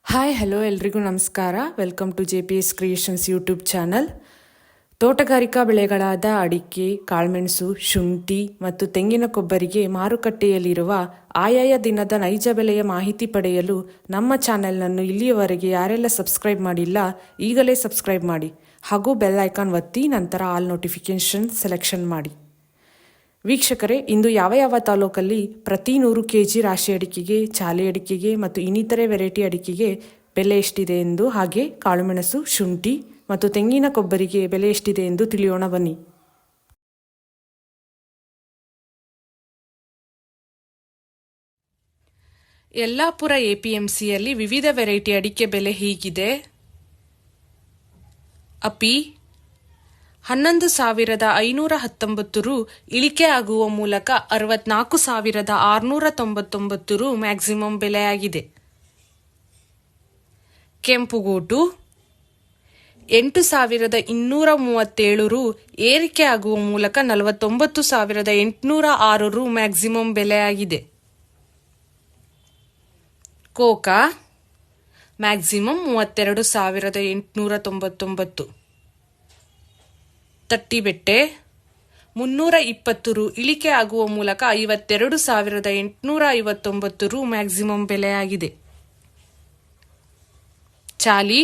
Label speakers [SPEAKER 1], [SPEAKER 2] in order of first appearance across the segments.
[SPEAKER 1] Hi hello ಎಲ್ರಿಗೂ ನಮಸ್ಕಾರ. Welcome to JPS creations YouTube channel. ತೋಟಗಾರಿಕಾ ಬೆಳೆಗಳಾದ ಅಡಿಕೆ, ಕಾಳುಮೆಣಸು, ಶುಂಠಿ ಮತ್ತು ತೆಂಗಿನ ಕೊಬ್ಬರಿಗೆ ಮಾರುಕಟ್ಟೆಯಲ್ಲಿರುವ ಆಯಾಯ ದಿನದ ನೈಜ ಬೆಲೆಯ ಮಾಹಿತಿ ಪಡೆಯಲು ನಮ್ಮ ಚಾನೆಲ್ನನ್ನು ಇಲ್ಲಿಯವರೆಗೆ ಯಾರೆಲ್ಲ ಸಬ್ಸ್ಕ್ರೈಬ್ ಮಾಡಿಲ್ಲ ಈಗಲೇ ಸಬ್ಸ್ಕ್ರೈಬ್ ಮಾಡಿ ಹಾಗೂ ಬೆಲ್ ಐಕಾನ್ ಒತ್ತಿ ನಂತರ ಆಲ್ ನೋಟಿಫಿಕೇಷನ್ ಸೆಲೆಕ್ಷನ್ ಮಾಡಿ. ವೀಕ್ಷಕರೇ, ಇಂದು ಯಾವ ಯಾವ ತಾಲೂಕಲ್ಲಿ ಪ್ರತಿ 100 kg ರಾಶಿ ಅಡಿಕೆಗೆ, ಚಾಲೆ ಅಡಿಕೆಗೆ ಮತ್ತು ಇನ್ನಿತರೆ ವೆರೈಟಿ ಅಡಿಕೆಗೆ ಬೆಲೆ ಎಷ್ಟಿದೆ ಎಂದು, ಹಾಗೆ ಕಾಳುಮೆಣಸು, ಶುಂಠಿ ಮತ್ತು ತೆಂಗಿನ ಕೊಬ್ಬರಿಗೆ ಬೆಲೆ ಎಷ್ಟಿದೆ ಎಂದು ತಿಳಿಯೋಣ ಬನ್ನಿ. ಯಲ್ಲಾಪುರ APMCಯಲ್ಲಿ ವಿವಿಧ ವೆರೈಟಿ ಅಡಿಕೆ ಬೆಲೆ ಹೀಗಿದೆ. ಅಪಿ 11,519 ರು ಇಳಿಕೆ ಆಗುವ ಮೂಲಕ 64,699 ರು ಮ್ಯಾಕ್ಸಿಮಮ್ ಬೆಲೆಯಾಗಿದೆ. ಕೆಂಪುಗೋಟು 8,237 ರು ಏರಿಕೆ ಆಗುವ ಮೂಲಕ 49,806 ರು ಮ್ಯಾಕ್ಸಿಮಮ್ ಬೆಲೆಯಾಗಿದೆ. ಕೋಕಾ ಮ್ಯಾಕ್ಸಿಮಮ್ 32,899. ತಟ್ಟಿಬೆಟ್ಟೆ 320 ರು ಇಳಿಕೆ ಆಗುವ ಮೂಲಕ 52,859 ರು ಮ್ಯಾಕ್ಸಿಮಮ್ ಬೆಲೆಯಾಗಿದೆ. ಚಾಲಿ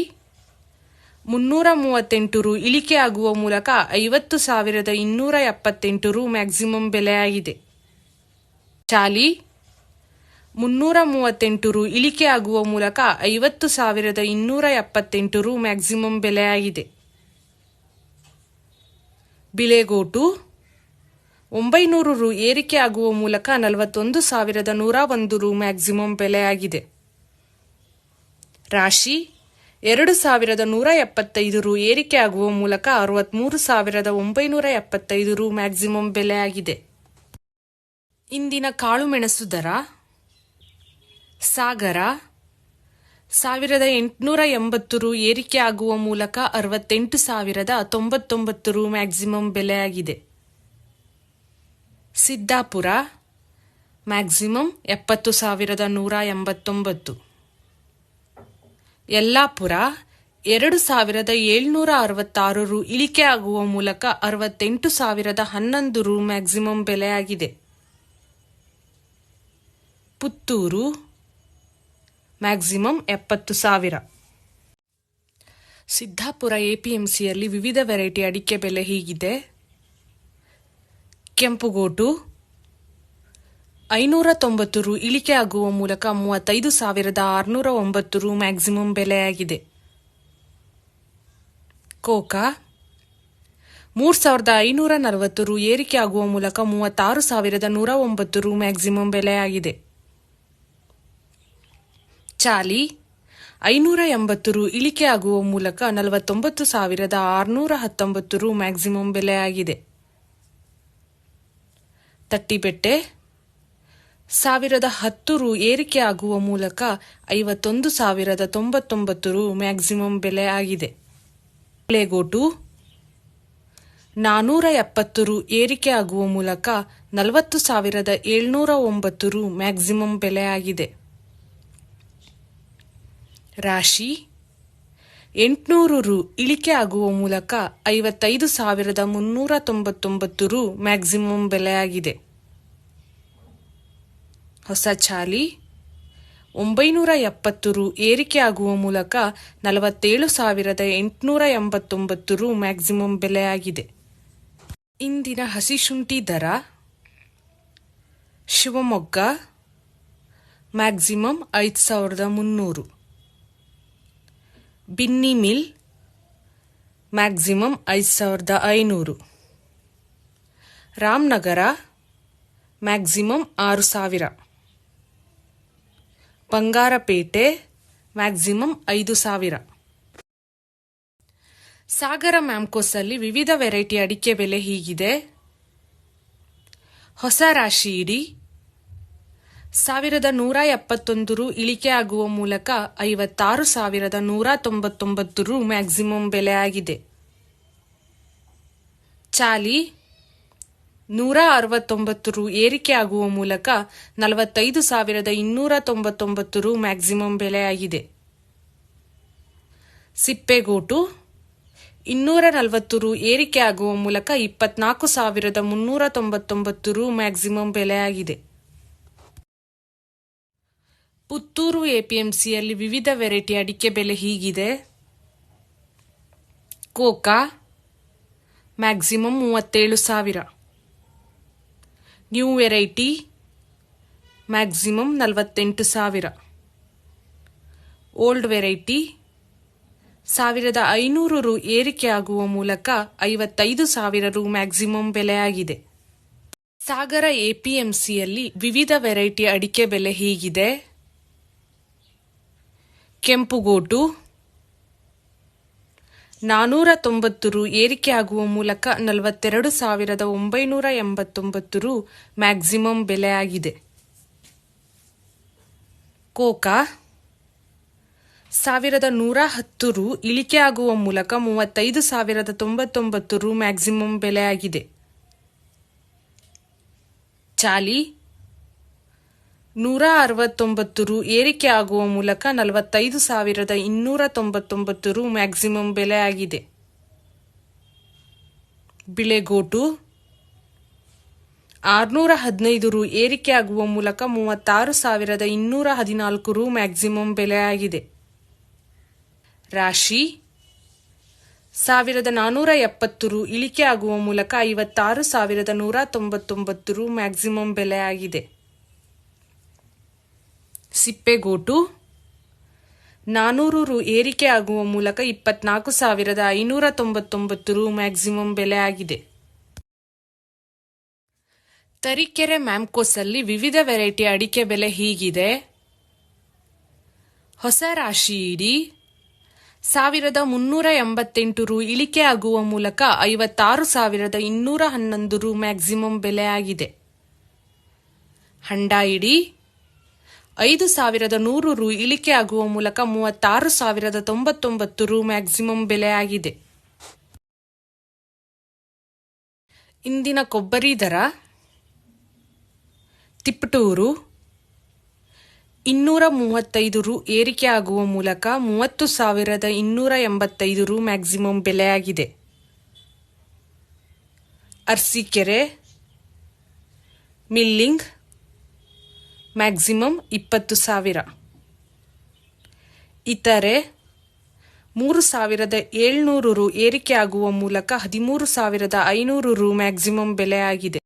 [SPEAKER 1] 338 ರು ಇಳಿಕೆ ಆಗುವ ಮೂಲಕ 50,278 ರು ಮ್ಯಾಕ್ಸಿಮಮ್ ಬೆಲೆಯಾಗಿದೆ. ಚಾಲಿ 338 ರು ಇಳಿಕೆ ಆಗುವ ಮೂಲಕ 50,278 ರು ಮ್ಯಾಕ್ಸಿಮಮ್ ಬೆಲೆಯಾಗಿದೆ. ಬಿಳೆಗೋಟು 900 ರು ಏರಿಕೆ ಆಗುವ ಮೂಲಕ 41,101 ರು ಮ್ಯಾಕ್ಸಿಮಮ್ ಬೆಲೆಯಾಗಿದೆ. ರಾಶಿ 2,175 ರು ಏರಿಕೆ ಆಗುವ ಮೂಲಕ 63,975 ರು ಮ್ಯಾಕ್ಸಿಮಮ್ ಬೆಲೆಯಾಗಿದೆ. ಇಂದಿನ ಕಾಳುಮೆಣಸು ದರ: ಸಾಗರ 1,880 ರು ಏರಿಕೆ ಆಗುವ ಮೂಲಕ 68,099 ರು ಮ್ಯಾಕ್ಸಿಮಮ್ ಬೆಲೆಯಾಗಿದೆ. ಸಿದ್ದಾಪುರ ಮ್ಯಾಕ್ಸಿಮಮ್ 70,189. ಯಲ್ಲಾಪುರ 2,766 ರು ಇಳಿಕೆ ಆಗುವ ಮೂಲಕ 68,011 ರು ಮ್ಯಾಕ್ಸಿಮಮ್ ಬೆಲೆಯಾಗಿದೆ. ಪುತ್ತೂರು ಮ್ಯಾಕ್ಸಿಮಮ್ 70,000. ಸಿದ್ದಾಪುರ APMCಯಲ್ಲಿ ವಿವಿಧ ವೆರೈಟಿ ಅಡಿಕೆ ಬೆಲೆ ಹೀಗಿದೆ. ಕೆಂಪುಗೋಟು 590 ರು ಇಳಿಕೆ ಆಗುವ ಮೂಲಕ 35,609 ರು ಮ್ಯಾಕ್ಸಿಮಮ್ ಬೆಲೆಯಾಗಿದೆ. ಕೋಕಾ 3,540 ರು ಏರಿಕೆ ಆಗುವ ಮೂಲಕ 36,109 ರು ಮ್ಯಾಕ್ಸಿಮಮ್ ಬೆಲೆಯಾಗಿದೆ. ಚಾಲಿ 580 ರು ಇಳಿಕೆ ಆಗುವ ಮೂಲಕ 49,619 ರು ಮ್ಯಾಕ್ಸಿಮಮ್ ಬೆಲೆಯಾಗಿದೆ. ತಟ್ಟಿಬೆಟ್ಟೆ 1,010 ರು ಏರಿಕೆ ಆಗುವ ಮೂಲಕ 51,099 ರು ಮ್ಯಾಕ್ಸಿಮಮ್ ಬೆಲೆಯಾಗಿದೆ. ಬಿಳೆಗೋಟು 470 ರು ಏರಿಕೆ ಆಗುವ ಮೂಲಕ 40,709 ರು ಮ್ಯಾಕ್ಸಿಮಮ್ ಬೆಲೆಯಾಗಿದೆ. ರಾಶಿ 800 ರು ಇಳಿಕೆ ಆಗುವ ಮೂಲಕ 55,399 ರು ಮ್ಯಾಕ್ಸಿಮಮ್ ಬೆಲೆಯಾಗಿದೆ. ಹೊಸ ಚಾಲಿ 970 ರು ಏರಿಕೆ ಆಗುವ ಮೂಲಕ 47,889 ರು ಮ್ಯಾಕ್ಸಿಮಮ್ ಬೆಲೆಯಾಗಿದೆ. ಇಂದಿನ ಹಸಿ ಶುಂಠಿ ದರ: Shivamogga maximum 5,300. Binny mill maximum 5,500. Ramanagara maximum 6,000. Bangarapet maximum 5,000. Sagar ಮ್ಯಾಮ್ಕೋಸಲ್ಲಿ ವಿವಿಧ ವೆರೈಟಿ ಅಡಿಕೆ ಬೆಲೆ ಹೀಗಿದೆ. ಹೊಸ ರಾಶಿ ಇಡಿ 1,171 ರು ಇಳಿಕೆ ಆಗುವ ಮೂಲಕ 56,199 ರು ಮ್ಯಾಕ್ಸಿಮಮ್ ಬೆಲೆಯಾಗಿದೆ. ಚಾಲಿ 169 ರು ಏರಿಕೆ ಆಗುವ ಮೂಲಕ 45,299 ರು ಮ್ಯಾಕ್ಸಿಮಮ್ ಬೆಲೆಯಾಗಿದೆ. ಸಿಪ್ಪೆಗೋಟು 240 ರು ಏರಿಕೆ ಆಗುವ ಮೂಲಕ 24,399 ರು ಮ್ಯಾಕ್ಸಿಮಮ್ ಬೆಲೆಯಾಗಿದೆ. ಪುತ್ತೂರು ಎಪಿಎಂಸಿಯಲ್ಲಿ ವಿವಿಧ ವೆರೈಟಿ ಅಡಿಕೆ ಬೆಲೆ ಹೀಗಿದೆ. Coca maximum 37,000, new variety maximum 48,000, old variety 1,500 ರು ಏರಿಕೆ ಆಗುವ ಮೂಲಕ 55,000 ರು ಮ್ಯಾಕ್ಸಿಮಮ್ ಬೆಲೆಯಾಗಿದೆ. ಸಾಗರ ಎಪಿಎಂಸಿಯಲ್ಲಿ ವಿವಿಧ ವೆರೈಟಿ ಅಡಿಕೆ ಬೆಲೆ ಹೀಗಿದೆ. ಕೆಂಪುಗೋಟು 490 ರು ಏರಿಕೆ ಆಗುವ ಮೂಲಕ 42,989 ರು ಮ್ಯಾಕ್ಸಿಮಮ್ ಬೆಲೆಯಾಗಿದೆ. ಕೋಕಾ 1,110 ರು ಇಳಿಕೆ ಆಗುವ ಮೂಲಕ 35,099 ರು ಮ್ಯಾಕ್ಸಿಮಮ್ ಬೆಲೆಯಾಗಿದೆ. ಚಾಲಿ 169 ರು ಏರಿಕೆ ಆಗುವ ಮೂಲಕ 45,299 ರು ಮ್ಯಾಕ್ಸಿಮಮ್ ಬೆಲೆಯಾಗಿದೆ. ಬಿಳೆಗೋಟು 615 ರು ಏರಿಕೆ ಆಗುವ ಮೂಲಕ 36,214 ರು ಮ್ಯಾಕ್ಸಿಮಮ್ ಬೆಲೆಯಾಗಿದೆ. ರಾಶಿ 1,470 ರು ಇಳಿಕೆ ಆಗುವ ಮೂಲಕ 56,199 ರು ಮ್ಯಾಕ್ಸಿಮಮ್ ಬೆಲೆಯಾಗಿದೆ. ಸಿಪ್ಪೆಗೋಟು 400 ರು ಏರಿಕೆ ಆಗುವ ಮೂಲಕ 24,599 ರು ಮ್ಯಾಕ್ಸಿಮಮ್ ಬೆಲೆಯಾಗಿದೆ. ತರೀಕೆರೆ ಮ್ಯಾಮ್ಕೋಸಲ್ಲಿ ವಿವಿಧ ವೆರೈಟಿ ಅಡಿಕೆ ಬೆಲೆ ಹೀಗಿದೆ. ಹೊಸ ರಾಶಿ ಇಡಿ 1,388 ರು ಇಳಿಕೆ ಆಗುವ ಮೂಲಕ 56,211 ರು ಮ್ಯಾಕ್ಸಿಮಮ್ ಬೆಲೆಯಾಗಿದೆ. ಹಂಡ ಇಡಿ 5,100 ರು ಇಳಿಕೆ ಆಗುವ ಮೂಲಕ 36,099 ರು ಮ್ಯಾಕ್ಸಿಮಮ್ ಬೆಲೆಯಾಗಿದೆ. ಇಂದಿನ ಕೊಬ್ಬರಿ ದರ ತಿಪಟೂರು 235 ರು ಏರಿಕೆ ಆಗುವ ಮೂಲಕ 30,285 ರು ಮ್ಯಾಕ್ಸಿಮಮ್ ಬೆಲೆಯಾಗಿದೆ. Arasikere milling maximum 20,000. ಇತರೆ 3,700 ರು ಏರಿಕೆ ಆಗುವ ಮೂಲಕ 13,500 ರು ಮ್ಯಾಕ್ಸಿಮಮ್ ಬೆಲೆಯಾಗಿದೆ.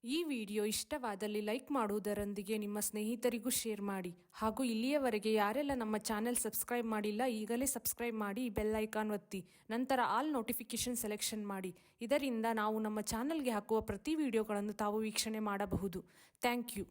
[SPEAKER 1] ಈ ವಿಡಿಯೋ ಇಷ್ಟವಾದಲ್ಲಿ ಲೈಕ್ ಮಾಡುವುದರೊಂದಿಗೆ ನಿಮ್ಮ ಸ್ನೇಹಿತರಿಗೂ ಶೇರ್ ಮಾಡಿ. ಹಾಗೂ ಇಲ್ಲಿಯವರೆಗೆ ಯಾರೆಲ್ಲ ನಮ್ಮ ಚಾನೆಲ್ ಸಬ್ಸ್ಕ್ರೈಬ್ ಮಾಡಿಲ್ಲ ಈಗಲೇ ಸಬ್ಸ್ಕ್ರೈಬ್ ಮಾಡಿ, ಬೆಲ್ ಐಕಾನ್ ಒತ್ತಿ, ನಂತರ ಆಲ್ ನೋಟಿಫಿಕೇಶನ್ ಸೆಲೆಕ್ಷನ್ ಮಾಡಿ. ಇದರಿಂದ ನಾವು ನಮ್ಮ ಚಾನೆಲ್ಗೆ ಹಾಕುವ ಪ್ರತಿ ವಿಡಿಯೋಗಳನ್ನು ತಾವು ವೀಕ್ಷಣೆ ಮಾಡಬಹುದು. Thank you.